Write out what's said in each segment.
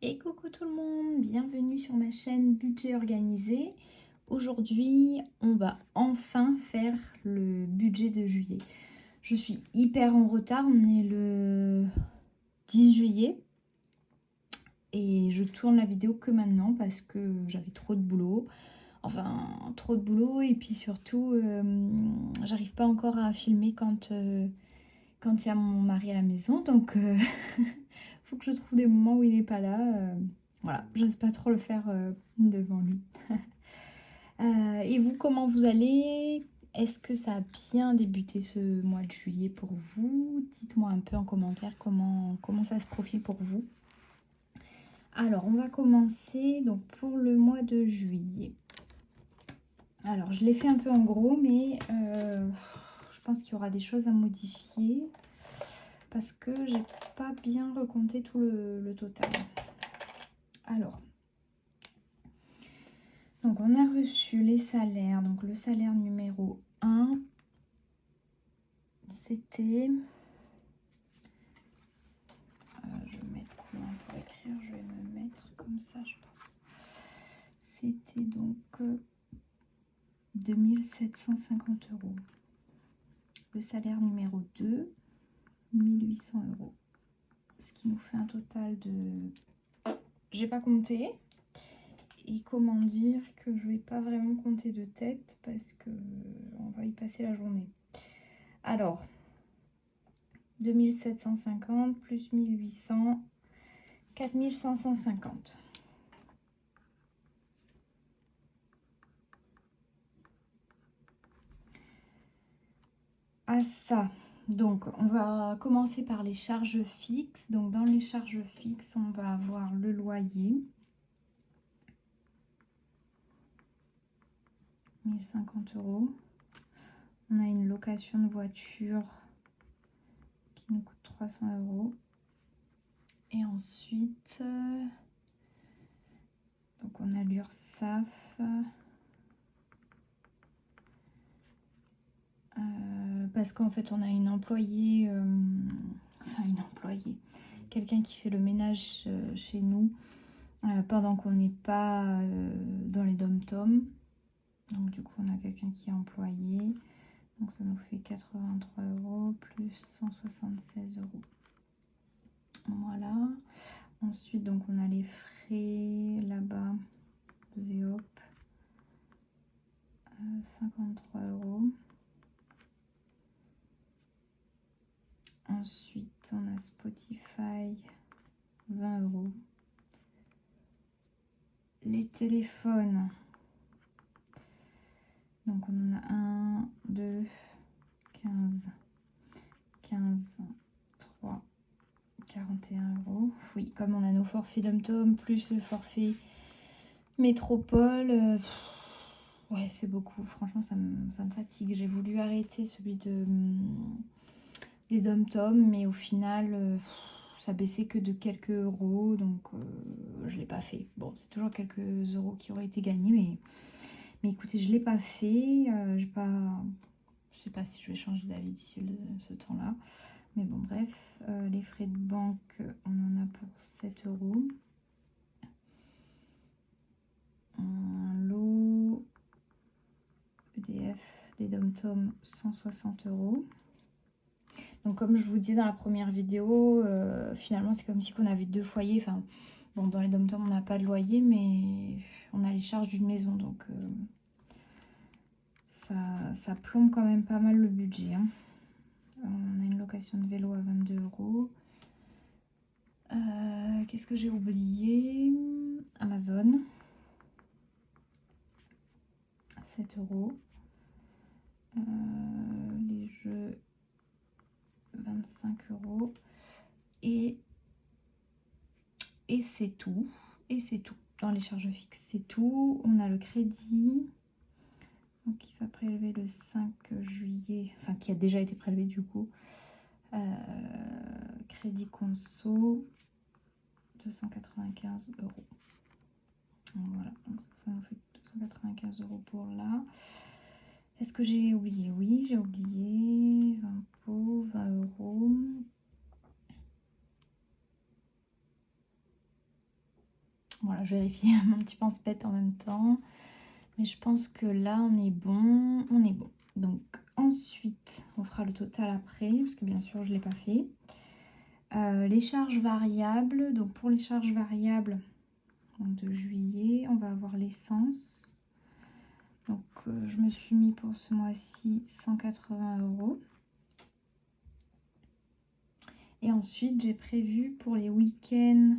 Et coucou tout le monde, bienvenue sur ma chaîne Budget Organisé. Aujourd'hui, on va enfin faire le budget de juillet. Je suis hyper en retard, on est le 10 juillet et je tourne la vidéo que maintenant parce que j'avais trop de boulot. Enfin, trop de boulot et puis surtout, j'arrive pas encore à filmer quand il y a mon mari à la maison. Donc, faut que je trouve des moments où il n'est pas là. Voilà, j'ose pas trop le faire devant lui. Et vous, comment vous allez? Est-ce que ça a bien débuté ce mois de juillet pour vous? Dites-moi un peu en commentaire comment ça se profile pour vous. Alors, on va commencer donc pour le mois de juillet. Alors, je l'ai fait un peu en gros, mais je pense qu'il y aura des choses à modifier parce que j'ai pas bien recompté tout le total. Alors, donc on a reçu les salaires. Donc le salaire numéro 1, c'était... je vais mettre quoi pour écrire? Je vais me mettre comme ça, je pense. C'était donc 2750 €. Le salaire numéro 2, 1800 €. Ce qui nous fait un total de... J'ai pas compté. Et comment dire que je vais pas vraiment compter de tête parce que on va y passer la journée. Alors, 2750 plus 1800, 4550. À ça, donc on va commencer par les charges fixes. Donc dans les charges fixes, on va avoir le loyer, 1050 €. On a une location de voiture qui nous coûte 300 €. Et ensuite, donc on a l'URSSAF. Parce qu'en fait, on a une employée, quelqu'un qui fait le ménage chez nous pendant qu'on n'est pas dans les dom-toms. Donc du coup, on a quelqu'un qui est employé. Donc ça nous fait 83 € plus 176 €. Voilà. Ensuite, donc on a les frais là-bas. Zéop. 53 €. Ensuite, on a Spotify, 20 €. Les téléphones. Donc, on en a 1, 2, 15, 3, 41 €. Oui, comme on a nos forfaits dom-tom plus le forfait métropole, ouais, c'est beaucoup. Franchement, ça me fatigue. J'ai voulu arrêter celui des dom-tom, mais au final, ça baissait que de quelques euros, donc je l'ai pas fait. Bon, c'est toujours quelques euros qui auraient été gagnés, mais écoutez, je l'ai pas fait. Je sais pas si je vais changer d'avis d'ici ce temps-là. Mais bon, bref, les frais de banque, on en a pour 7 €. L'eau, EDF, des dom-tom, 160 €. Donc comme je vous disais dans la première vidéo, finalement c'est comme si on avait deux foyers. Enfin, bon, dans les dom-toms on n'a pas de loyer, mais on a les charges d'une maison, donc ça plombe quand même pas mal le budget, hein. On a une location de vélo à 22 €. Qu'est-ce que j'ai oublié? Amazon, 7 €. Les jeux, 25 €. Et c'est tout. Et c'est tout. Dans les charges fixes, c'est tout. On a le crédit, donc qui s'est prélevé le 5 juillet. Enfin, qui a déjà été prélevé du coup. Crédit conso, 295 €. Voilà, donc ça nous fait 295 € pour là. Est-ce que j'ai oublié? Oui, j'ai oublié. Les impôts, 20 €. Voilà, je vérifie mon petit pense-bête en même temps. Mais je pense que là, on est bon. On est bon. Donc, ensuite, on fera le total après, parce que bien sûr, je ne l'ai pas fait. Les charges variables. Donc, pour les charges variables de juillet, on va avoir l'essence. Donc, je me suis mis pour ce mois-ci 180 €. Et ensuite, j'ai prévu pour les week-ends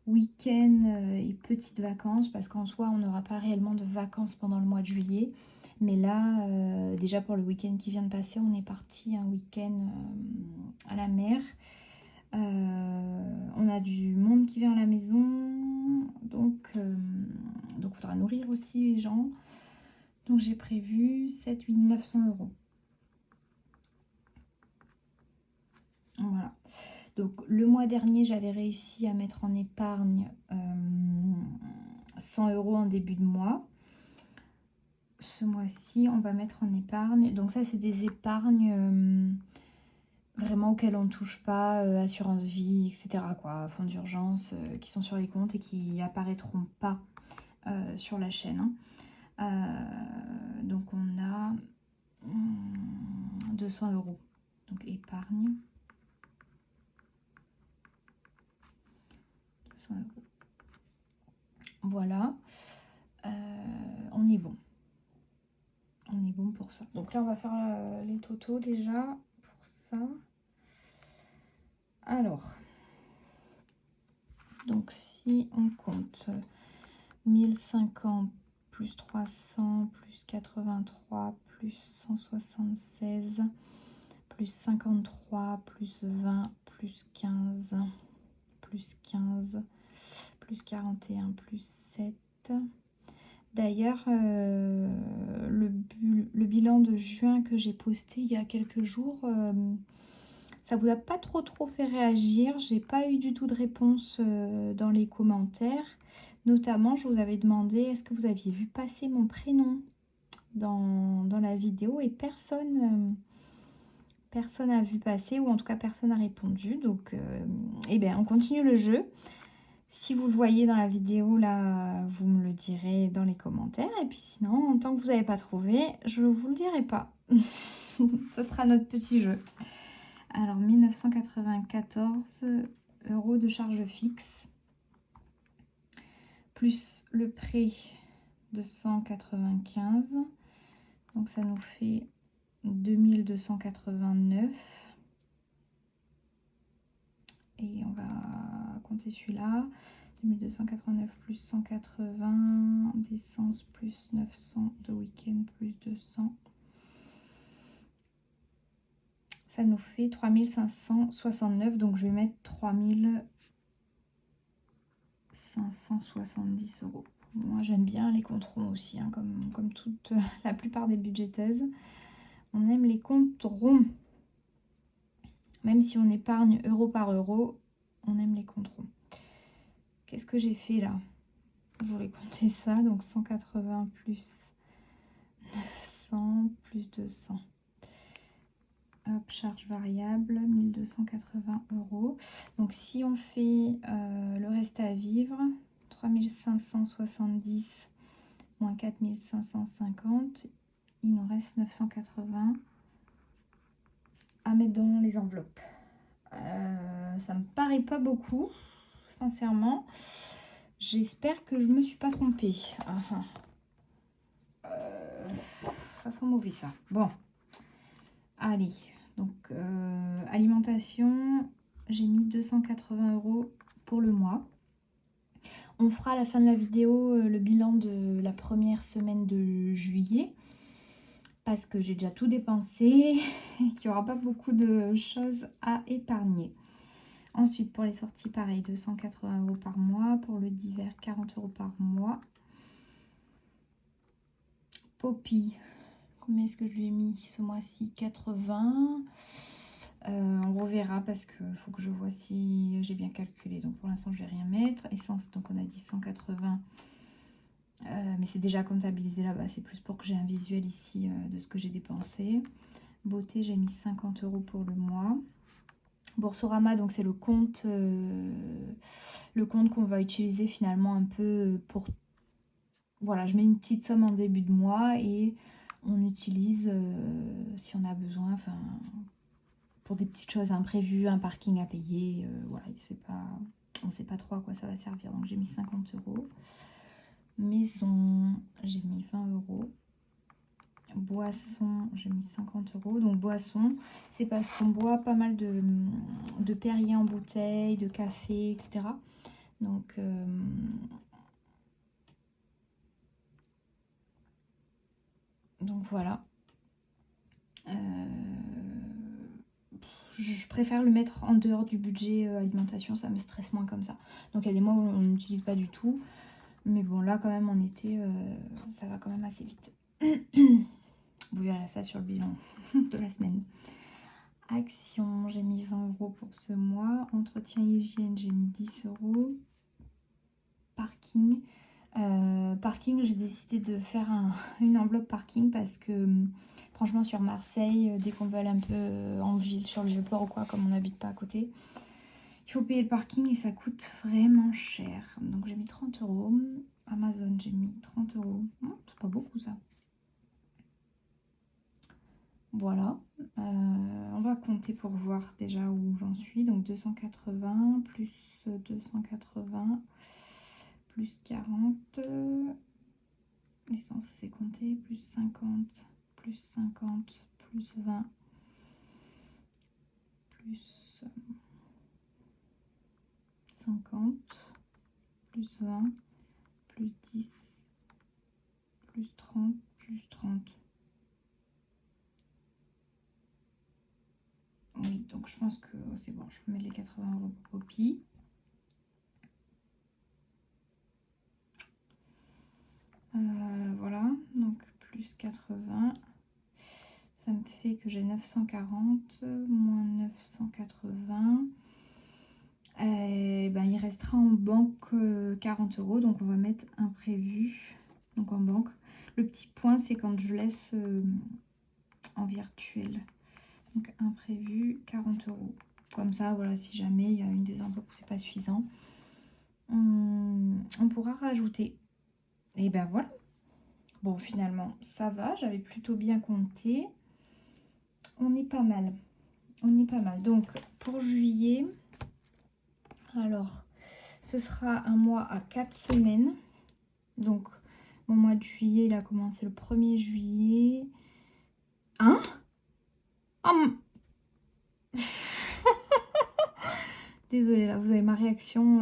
et petites vacances, parce qu'en soi, on n'aura pas réellement de vacances pendant le mois de juillet. Mais là, déjà pour le week-end qui vient de passer, on est parti un week-end à la mer. On a du monde qui vient à la maison, donc il faudra nourrir aussi les gens. Donc j'ai prévu 7, 8, 900 €. Voilà. Donc le mois dernier, j'avais réussi à mettre en épargne 100 € en début de mois. Ce mois-ci, on va mettre en épargne. Donc ça, c'est des épargnes vraiment auxquelles on ne touche pas, assurance vie, etc. quoi, fonds d'urgence qui sont sur les comptes et qui apparaîtront pas sur la chaîne. Donc on a 200 €. Donc épargne. 200 €. Voilà. On est bon. On est bon pour ça. Donc là, on va faire les totaux déjà pour ça. Alors, donc si on compte 1050 plus 300 plus 83 plus 176 plus 53 plus 20 plus 15 plus 15 plus 41 plus 7. D'ailleurs, le bilan de juin que j'ai posté il y a quelques jours, ça vous a pas trop fait réagir. J'ai pas eu du tout de réponse dans les commentaires. Notamment, je vous avais demandé est-ce que vous aviez vu passer mon prénom dans la vidéo et personne n'a vu passer, ou en tout cas personne n'a répondu. Donc, eh bien, on continue le jeu. Si vous le voyez dans la vidéo, là, vous me le direz dans les commentaires. Et puis sinon, tant que vous n'avez pas trouvé, je ne vous le dirai pas. Ce sera notre petit jeu. Alors, 1994 € de charge fixe, plus le prêt de 195. Donc, ça nous fait 2289. Et on va compter celui-là. 2289 plus 180 d'essence plus 900 de week-end plus 200. Ça nous fait 3569. Donc je vais mettre 3570 €. Moi j'aime bien les comptes ronds aussi, hein, comme toute la plupart des budgéteuses. On aime les comptes ronds. Même si on épargne euro par euro, on aime les comptes ronds. Qu'est-ce que j'ai fait là? Je voulais compter ça, donc 180 plus 900 plus 200. Hop, charge variable, 1280 €. Donc si on fait le reste à vivre, 3570 moins 4550, il nous reste 980 à mettre dans les enveloppes. Ça me paraît pas beaucoup, sincèrement. J'espère que je me suis pas trompée. Ça sent mauvais ça. Bon, allez. Donc alimentation, j'ai mis 280 € pour le mois. On fera à la fin de la vidéo le bilan de la première semaine de juillet, parce que j'ai déjà tout dépensé et qu'il n'y aura pas beaucoup de choses à épargner. Ensuite, pour les sorties, pareil, 280 € par mois. Pour le divers, 40 € par mois. Poppy, combien est-ce que je lui ai mis ce mois-ci? 80. On reverra parce qu'il faut que je vois si j'ai bien calculé. Donc pour l'instant, je ne vais rien mettre. Essence, donc on a dit 180. Mais c'est déjà comptabilisé là-bas. C'est plus pour que j'ai un visuel ici de ce que j'ai dépensé. Beauté, j'ai mis 50 € pour le mois. Boursorama, donc c'est le compte qu'on va utiliser finalement un peu pour... Voilà, je mets une petite somme en début de mois et on utilise si on a besoin, enfin, pour des petites choses imprévues, un parking à payer, voilà, on ne sait pas trop à quoi ça va servir. Donc j'ai mis 50 euros. Maison, j'ai mis 20 euros. Boisson, j'ai mis 50 euros. Donc boisson, c'est parce qu'on boit pas mal de Perrier en bouteille, de café, etc. Donc voilà. Je préfère le mettre en dehors du budget alimentation, ça me stresse moins comme ça. Donc il y a des mois où on n'utilise pas du tout. Mais bon, là quand même en été, ça va quand même assez vite. Vous verrez ça sur le bilan de la semaine. Action, j'ai mis 20 euros pour ce mois. Entretien hygiène, j'ai mis 10 euros. Parking. Parking, j'ai décidé de faire une enveloppe parking parce que franchement sur Marseille, dès qu'on va aller un peu en ville, sur le Vieux-Port ou quoi, comme on n'habite pas à côté, il faut payer le parking et ça coûte vraiment cher. Donc j'ai mis 30 euros. Amazon, j'ai mis 30 euros. C'est pas beaucoup ça. Voilà. On va compter pour voir déjà où j'en suis. Donc 280 plus 280 plus 40. L'essence c'est compté. Plus 50 plus 50 plus 20 plus 50 plus 20 plus 10 plus 30 plus 30. Oui, donc je pense que c'est bon, je peux mettre les 80 euros pour copie. Voilà, donc plus 80, ça me fait que j'ai 940, moins 980. Ben, il restera en banque 40 euros, donc on va mettre imprévu, donc en banque. Le petit point, c'est quand je laisse en virtuel. Donc imprévu 40 euros. Comme ça, voilà, si jamais il y a une des enveloppes où c'est pas suffisant, on pourra rajouter. Et ben voilà. Bon, finalement, ça va. J'avais plutôt bien compté. On est pas mal. On est pas mal. Donc, pour juillet, alors, ce sera un mois à 4 semaines. Donc, mon mois de juillet, il a commencé le 1er juillet. Hein? Oh, désolée, là, vous avez ma réaction.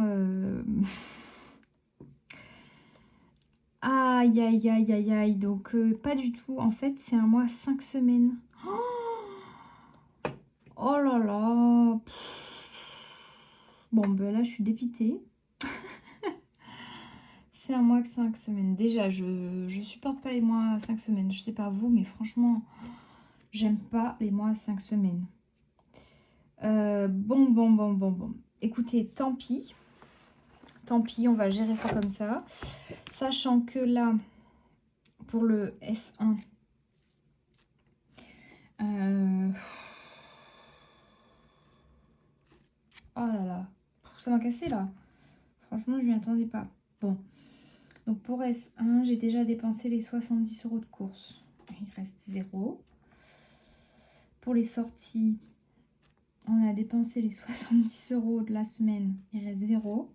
Aïe, aïe, aïe, aïe, aïe. Donc, pas du tout. En fait, c'est un mois à 5 semaines. Oh là là. Bon, ben là, je suis dépitée. C'est un mois que 5 semaines. Déjà, je supporte pas les mois à 5 semaines. Je sais pas vous, mais franchement, j'aime pas les mois à 5 semaines. Bon. Écoutez, tant pis. Tant pis, on va gérer ça comme ça. Sachant que là, pour le S1, oh là là, ça m'a cassé là. Franchement, je m'y attendais pas. Bon, donc pour S1, j'ai déjà dépensé les 70 euros de course. Il reste 0. Pour les sorties, on a dépensé les 70 euros de la semaine. Il reste 0.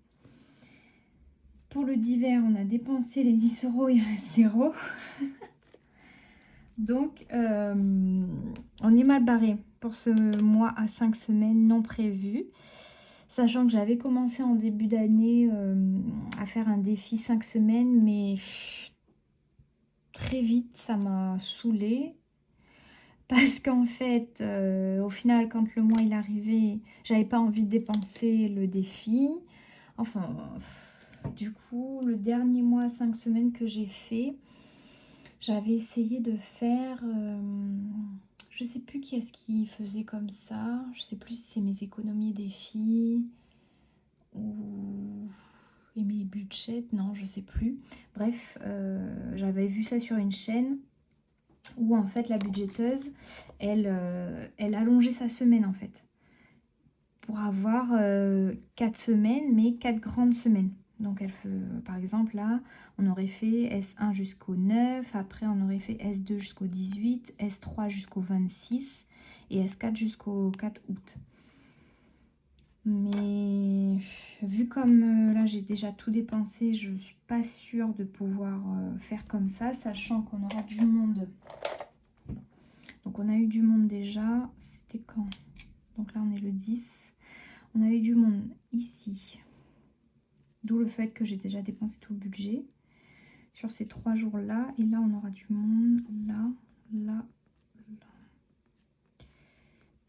Pour le d'hiver, on a dépensé les 10 euros. Il reste 0. Donc, on est mal barré pour ce mois à 5 semaines non prévu. Sachant que j'avais commencé en début d'année à faire un défi 5 semaines, mais très vite, ça m'a saoulée. Parce qu'en fait, au final, quand le mois il arrivait, j'avais pas envie de dépenser le défi. Enfin, du coup, le dernier mois à 5 semaines que j'ai fait, j'avais essayé de faire... je sais plus qui est-ce qui faisait comme ça. Je sais plus si c'est mes économies défis ou et mes budgets. Non, je sais plus. Bref, j'avais vu ça sur une chaîne où en fait la budgéteuse, elle allongeait sa semaine en fait. pour avoir 4 semaines, mais 4 grandes semaines. Donc, par exemple, là, on aurait fait S1 jusqu'au 9, après on aurait fait S2 jusqu'au 18, S3 jusqu'au 26 et S4 jusqu'au 4 août. Mais vu comme là j'ai déjà tout dépensé, je ne suis pas sûre de pouvoir faire comme ça, sachant qu'on aura du monde. Donc on a eu du monde déjà, c'était quand? Donc là on est le 10. On a eu du monde ici. D'où le fait que j'ai déjà dépensé tout le budget sur ces 3 jours-là. Et là on aura du monde, là, là, là.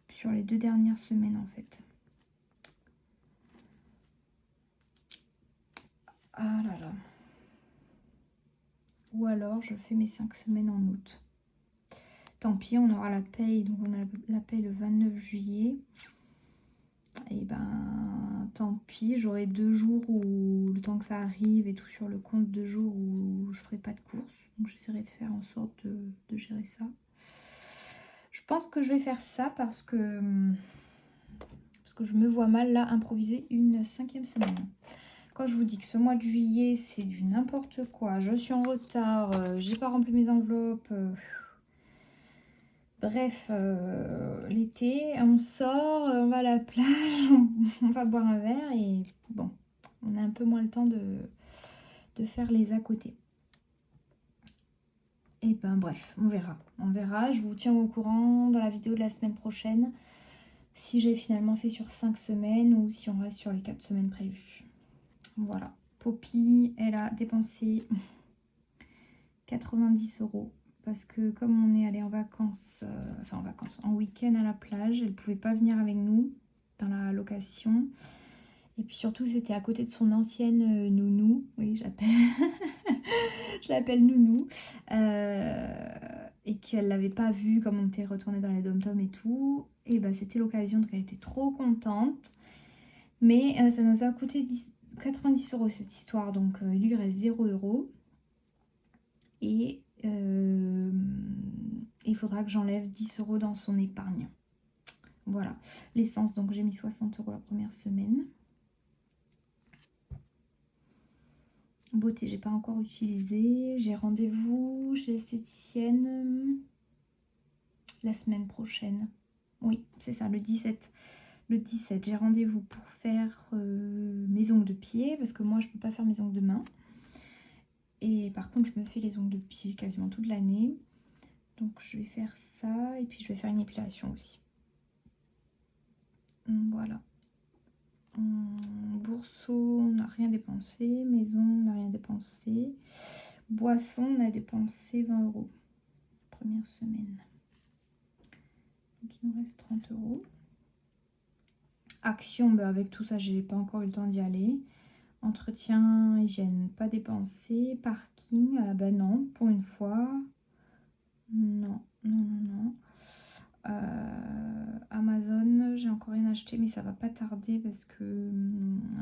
Sur les 2 dernières semaines en fait. Ah là là. Ou alors je fais mes 5 semaines en août. Tant pis, on aura la paye. Donc on a la paye le 29 juillet. Et ben tant pis, j'aurai 2 jours où le temps que ça arrive et tout sur le compte, 2 jours où je ferai pas de courses. Donc j'essaierai de faire en sorte de gérer ça. Je pense que je vais faire ça parce que je me vois mal là improviser une 5e semaine. Quand je vous dis que ce mois de juillet, c'est du n'importe quoi, je suis en retard, j'ai pas rempli mes enveloppes. Bref, l'été, on sort, on va à la plage, on va boire un verre et bon, on a un peu moins le temps de faire les à côté. Et ben bref, on verra, je vous tiens au courant dans la vidéo de la semaine prochaine si j'ai finalement fait sur 5 semaines ou si on reste sur les 4 semaines prévues. Voilà, Poppy, elle a dépensé 90 € parce que comme on est allé en vacances, en week-end à la plage, elle ne pouvait pas venir avec nous dans la location. Et puis surtout, c'était à côté de son ancienne nounou. Oui, je l'appelle nounou. Et qu'elle l'avait pas vue comme on était retourné dans les dom-toms et tout. Et ben c'était l'occasion, donc elle était trop contente. Mais ça nous a coûté 90 € cette histoire, donc il lui reste 0 €. Et il faudra que j'enlève 10 € dans son épargne. Voilà. L'essence, donc j'ai mis 60 € la première semaine. Beauté, j'ai pas encore utilisé. J'ai rendez-vous chez l'esthéticienne la semaine prochaine. Oui, c'est ça, le 17. Le 17, j'ai rendez-vous pour faire mes ongles de pied parce que moi, je peux pas faire mes ongles de main. Et par contre, je me fais les ongles de pied quasiment toute l'année. Donc, je vais faire ça et puis je vais faire une épilation aussi. Voilà. Bourseau, on n'a rien dépensé. Maison, on n'a rien dépensé. Boisson, on a dépensé 20 € première semaine. Donc il nous reste 30 €. Action, bah avec tout ça, j'ai pas encore eu le temps d'y aller. Entretien, hygiène, pas dépensé. Parking, bah non, pour une fois. Non. Amazon, j'ai encore rien acheté, mais ça va pas tarder parce que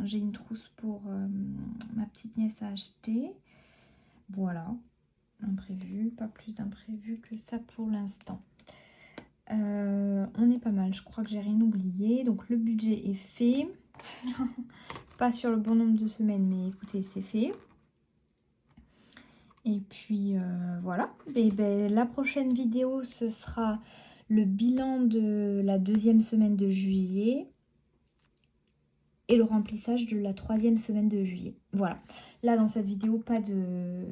j'ai une trousse pour ma petite nièce à acheter. Voilà, imprévu, pas plus d'imprévu que ça pour l'instant. On est pas mal, je crois que j'ai rien oublié. Donc le budget est fait. Pas sur le bon nombre de semaines, mais écoutez, c'est fait. Et puis voilà. Et ben, la prochaine vidéo, ce sera le bilan de la 2e semaine de juillet et le remplissage de la 3e semaine de juillet. Voilà. Là, dans cette vidéo, pas de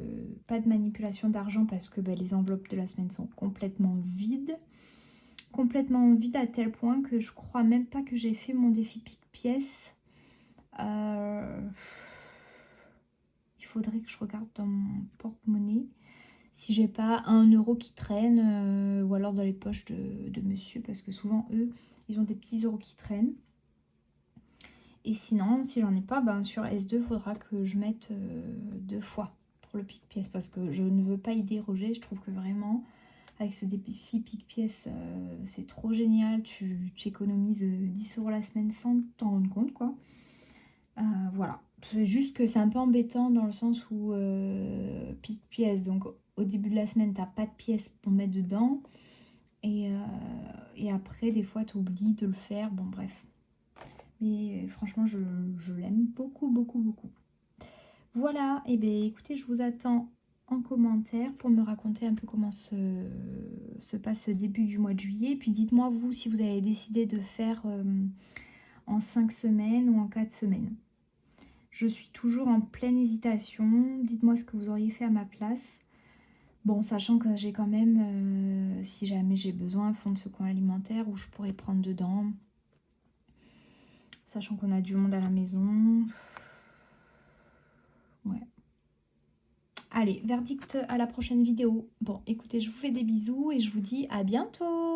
manipulation d'argent parce que les enveloppes de la semaine sont complètement vides. Complètement vide à tel point que je crois même pas que j'ai fait mon défi pique-pièce. Il faudrait que je regarde dans mon porte-monnaie si j'ai pas 1 € qui traîne ou alors dans les poches de monsieur parce que souvent eux ils ont des petits euros qui traînent. Et sinon si j'en ai pas, sur S2 il faudra que je mette 2 fois pour le pique-pièce parce que je ne veux pas y déroger. Je trouve que vraiment avec ce défi pique-pièce, c'est trop génial. Tu économises 10 € la semaine sans t'en rendre compte, quoi. Voilà. C'est juste que c'est un peu embêtant dans le sens où pique-pièce. Donc, au début de la semaine, t'as pas de pièces pour mettre dedans. Et après, des fois, tu oublies de le faire. Bon, bref. Mais franchement, je l'aime beaucoup, beaucoup, beaucoup. Voilà, et bien écoutez, je vous attends en commentaire pour me raconter un peu comment se passe ce début du mois de juillet. Puis dites-moi, vous, si vous avez décidé de faire en 5 semaines ou en 4 semaines. Je suis toujours en pleine hésitation. Dites-moi ce que vous auriez fait à ma place. Bon, sachant que j'ai quand même, si jamais j'ai besoin, un fonds de secours alimentaire où je pourrais prendre dedans. Sachant qu'on a du monde à la maison. Ouais. Allez, verdict à la prochaine vidéo. Bon, écoutez, je vous fais des bisous et je vous dis à bientôt.